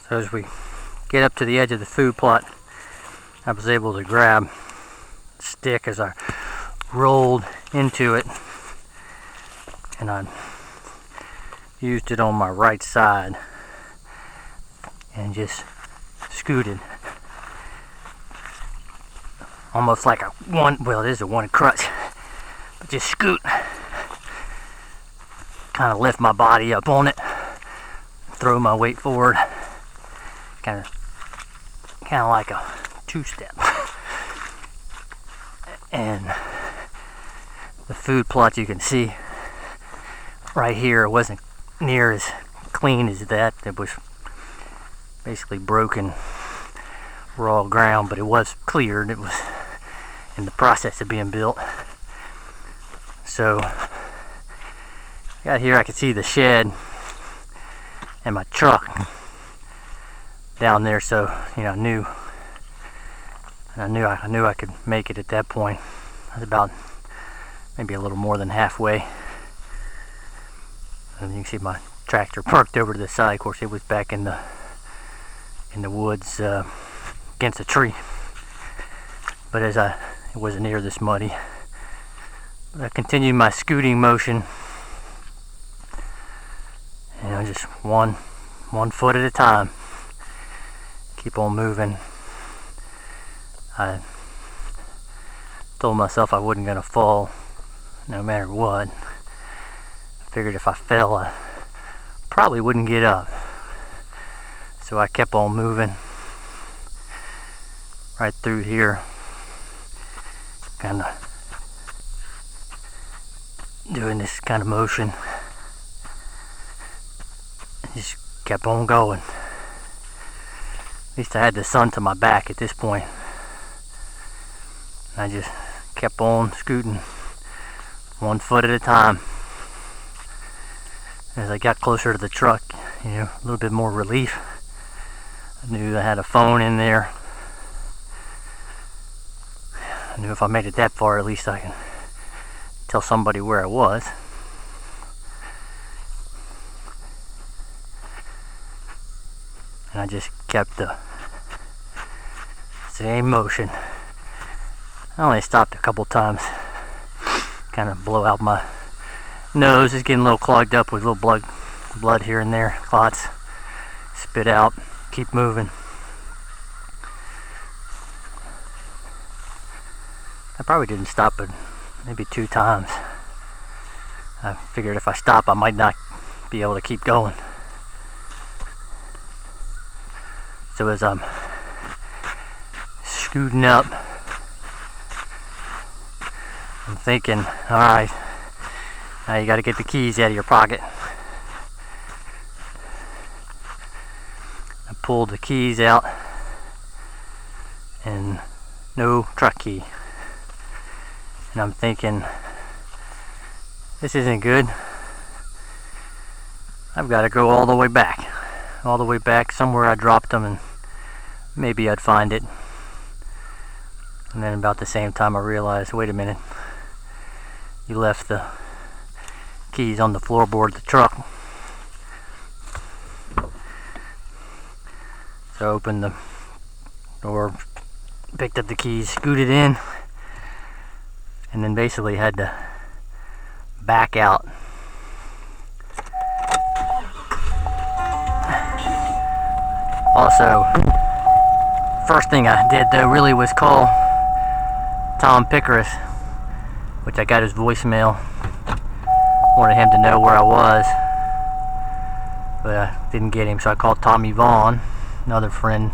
So as we get up to the edge of the food plot, I was able to grab a stick as I rolled into it, and I used it on my right side and just scooted, almost like a one, well, it is a one crutch, but just scoot, kind of lift my body up on it, throw my weight forward, kind of like a two-step. And the food plot, you can see right here, it wasn't near as clean as that. It was basically broken raw ground, but it was cleared. It was in the process of being built. So got here, I could see the shed and my truck down there, so you know, I knew I could make it at that point. I was about maybe a little more than halfway. And you can see my tractor parked over to the side. Of course, it was back in the woods against a tree. But it wasn't near this muddy. But I continued my scooting motion. You know, just one foot at a time. Keep on moving. I told myself I wasn't gonna fall no matter what. I figured if I fell, I probably wouldn't get up. So I kept on moving right through here, kind of doing this kind of motion. Just kept on going. At least I had the sun to my back at this point. I just kept on scooting, 1 foot at a time. As I got closer to the truck, you know, a little bit more relief. I knew I had a phone in there. I knew if I made it that far, at least I can tell somebody where I was. And I just kept the same motion. I only stopped a couple times, kind of blow out my nose. It's getting a little clogged up with little blood here and there, clots. Spit out, keep moving. I probably didn't stop but maybe 2 times. I figured if I stop, I might not be able to keep going. So as I'm scooting up, I'm thinking, alright, now you gotta get the keys out of your pocket. I pulled the keys out and no truck key. And I'm thinking, this isn't good. I've got to go all the way back somewhere I dropped them, and maybe I'd find it. And then about the same time I realized, wait a minute, you left the keys on the floorboard of the truck. So I opened the door, picked up the keys, scooted in, and then basically had to back out. Also, first thing I did though really was call Tom Pickers, which I got his voicemail. Wanted him to know where I was, but I didn't get him, so I called Tommy Vaughn, another friend,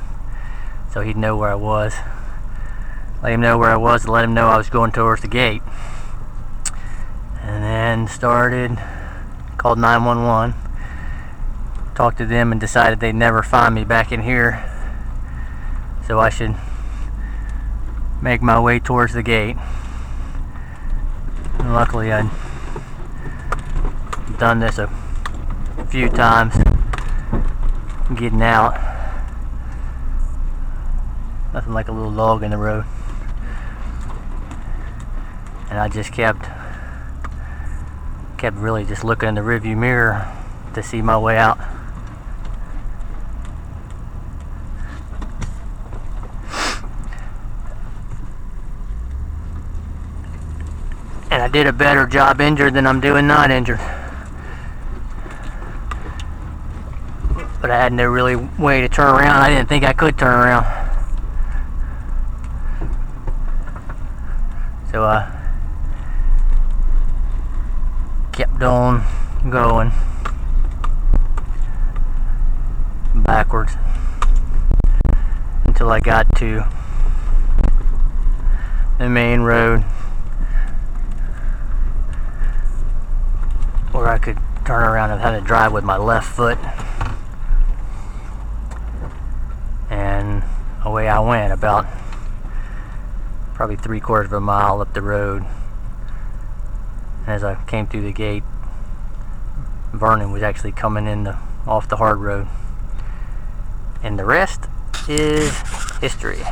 so he'd know where I was. Let him know where I was, to let him know I was going towards the gate. And then called 911, talked to them, and decided they'd never find me back in here, so I should make my way towards the gate. And luckily I'd done this a few times, getting out. Nothing like a little log in the road. And I just kept really just looking in the rearview mirror to see my way out. did a better job injured than I'm doing not injured. But I had no really way to turn around. I didn't think I could turn around. So I kept on going backwards until I got to the main road where I could turn around and had to drive with my left foot. And away I went, about probably 3/4 of a mile up the road. And as I came through the gate, Vernon was actually coming in off the hard road. And the rest is history.